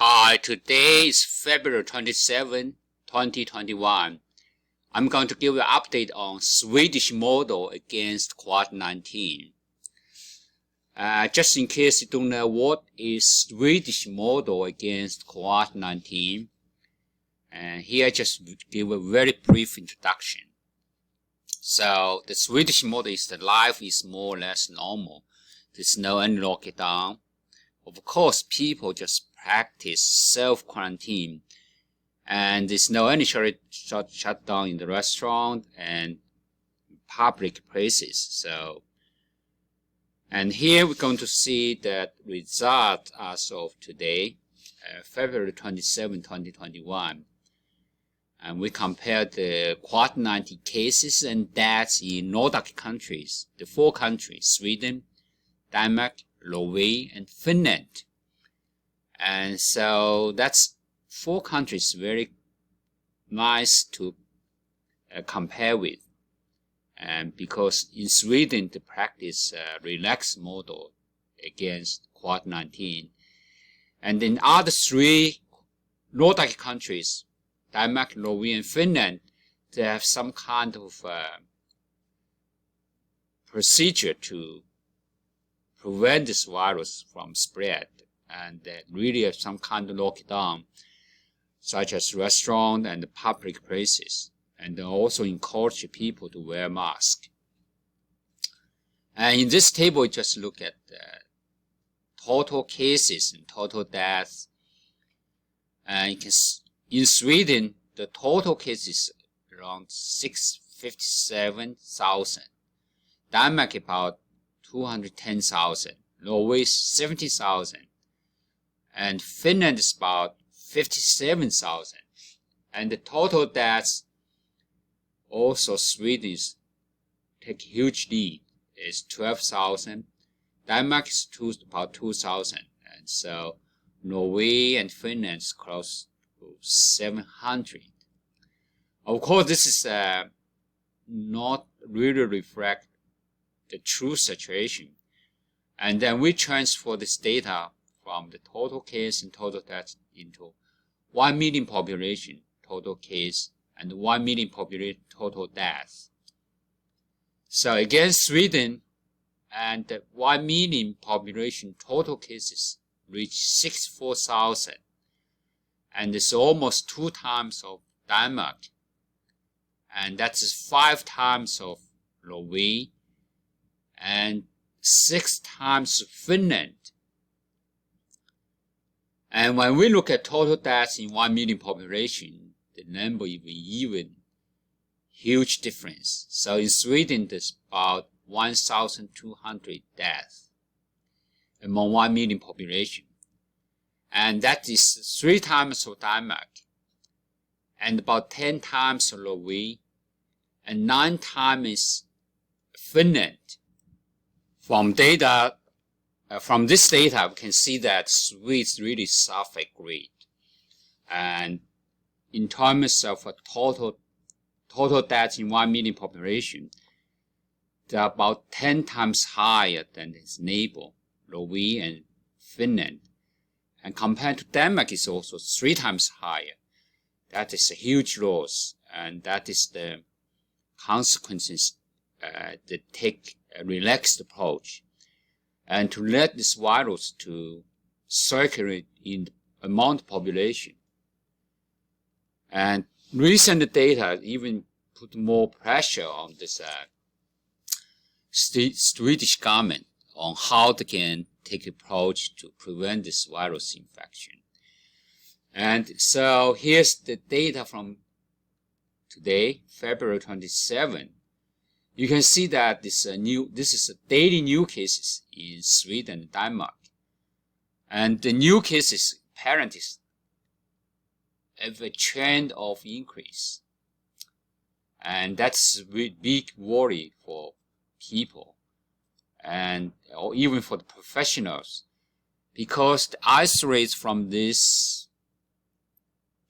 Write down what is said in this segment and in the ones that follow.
Hi, today is February 27, 2021. I'm going to give you an update on Swedish model against COVID-19. Just in case you don't know what is Swedish model against COVID-19, and here I just give a very brief introduction. So the Swedish model is that life is more or less normal. There's no any lockdown. Of course, people just practice self-quarantine, and there's no any shutdown in the restaurant and public places. And here we're going to see that result as of today, February 27, 2021. And we compare the COVID-19 cases and deaths in Nordic countries, the 4 countries, Sweden, Denmark, Norway, and Finland. And so that's 4 countries very nice to compare with. And because in Sweden they practice relaxed model against COVID-19, and in other 3 Nordic countries, Denmark, Norway, and Finland, they have some kind of procedure to prevent this virus from spread, and they really have some kind of lockdown, such as restaurants and public places, and they also encourage people to wear masks. And in this table, we just look at the total cases and total deaths. And you can in Sweden, the total cases around 657,000. Denmark about 210,000. Norway 70,000. And Finland is about 57,000. And the total deaths, also Sweden take a huge lead, is 12,000. Denmark is about 2,000. And so Norway and Finland is close to 700. Of course, this is not really reflect the true situation. And then we transfer this data from the total case and total deaths into 1 million population total case and 1 million population total deaths. So again, Sweden and the 1 million population total cases reach 64,000, and it's almost 2 times of Denmark, and that is 5 times of Norway, and 6 times Finland. And when we look at total deaths in 1 million population, the number is even huge difference. So in Sweden, there's about 1,200 deaths among 1 million population. And that is 3 times of Denmark, and about 10 times of Norway, and 9 times Finland. From this data, we can see that Swedes really suffer great. And in terms of a total deaths in 1 million population, they are about 10 times higher than its neighbor, Norway and Finland. And compared to Denmark, it's also 3 times higher. That is a huge loss, and that is the consequences that take a relaxed approach, and to let this virus to circulate in among the population. And recent data even put more pressure on this Swedish government on how they can take approach to prevent this virus infection. And so here's the data from today, February 27. You can see that this is daily new cases in Sweden and Denmark. And the new cases apparently have a trend of increase. And that's a big worry for people, and or even for the professionals, because the isolates from these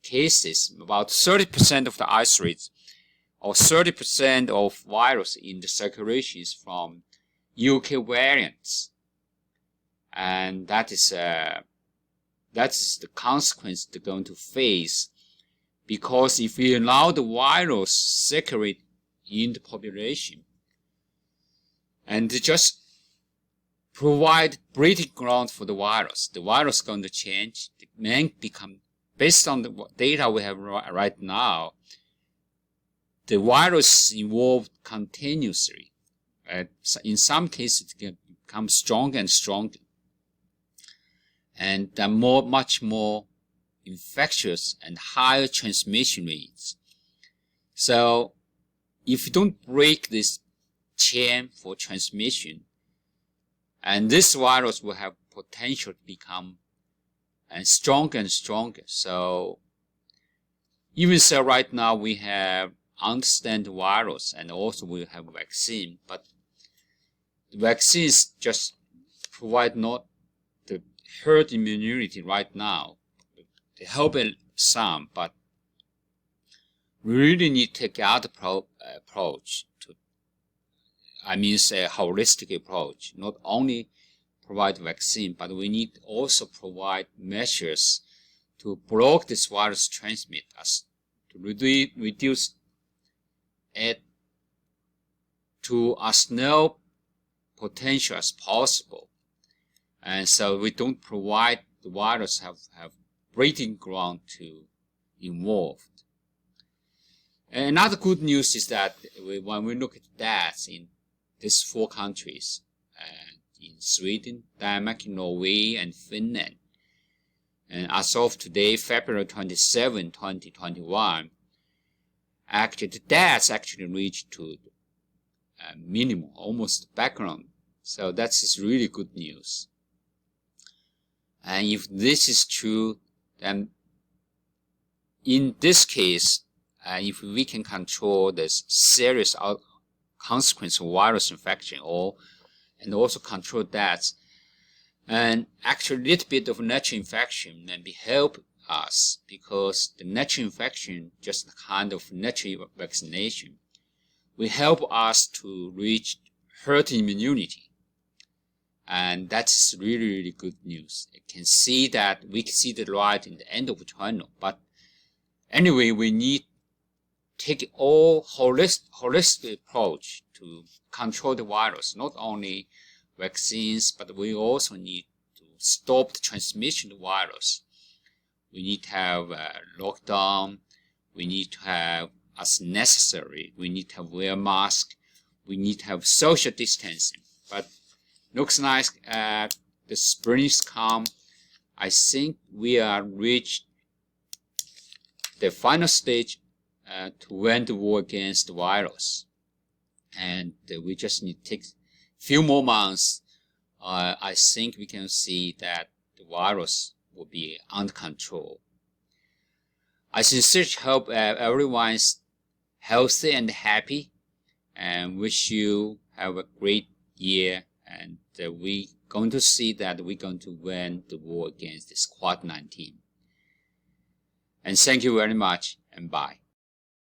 cases, about 30% of the isolates, or 30% of virus in the circulation is from UK variants. And that is that's the consequence they're going to face, because if we allow the virus circulate in the population and just provide breeding ground for the virus is going to change. The man become, based on the data we have right now, the virus evolved continuously. In some cases, it can become stronger and stronger, and much more infectious and higher transmission rates. So, if you don't break this chain for transmission, and this virus will have potential to become stronger and stronger. So, even so, right now we have understand the virus, and also we have vaccine, but the vaccines just provide not the herd immunity right now. They help some, but we really need to take out the approach to, say a holistic approach, not only provide vaccine, but we need to also provide measures to block this virus transmit us, to reduce it to as no potential as possible. And so we don't provide the virus have breeding ground to evolve. And another good news is that when we look at deaths in these 4 countries, in Sweden, Denmark, Norway, and Finland, and as of today, February 27, 2021, actually the deaths actually reached to minimum, almost background. So that's really good news. And if this is true, then in this case, if we can control this serious consequence of virus infection, and also control deaths, and actually a little bit of natural infection may be help us, because the natural infection, just a kind of natural vaccination, will help us to reach herd immunity. And that's really, really good news. You can see that we can see the light in the end of the tunnel. But anyway, we need to take all holistic approach to control the virus. Not only vaccines, but we also need to stop the transmission of the virus. We need to have a lockdown. We need to have, as necessary, we need to wear masks. We need to have social distancing. But looks nice. The spring is come. I think we are reached the final stage to win the war against the virus, and we just need to take a few more months. I think we can see that the virus will be under control. I sincerely hope everyone's healthy and happy, and wish you have a great year. And we're going to see that we're going to win the war against this COVID-19. And thank you very much, and bye.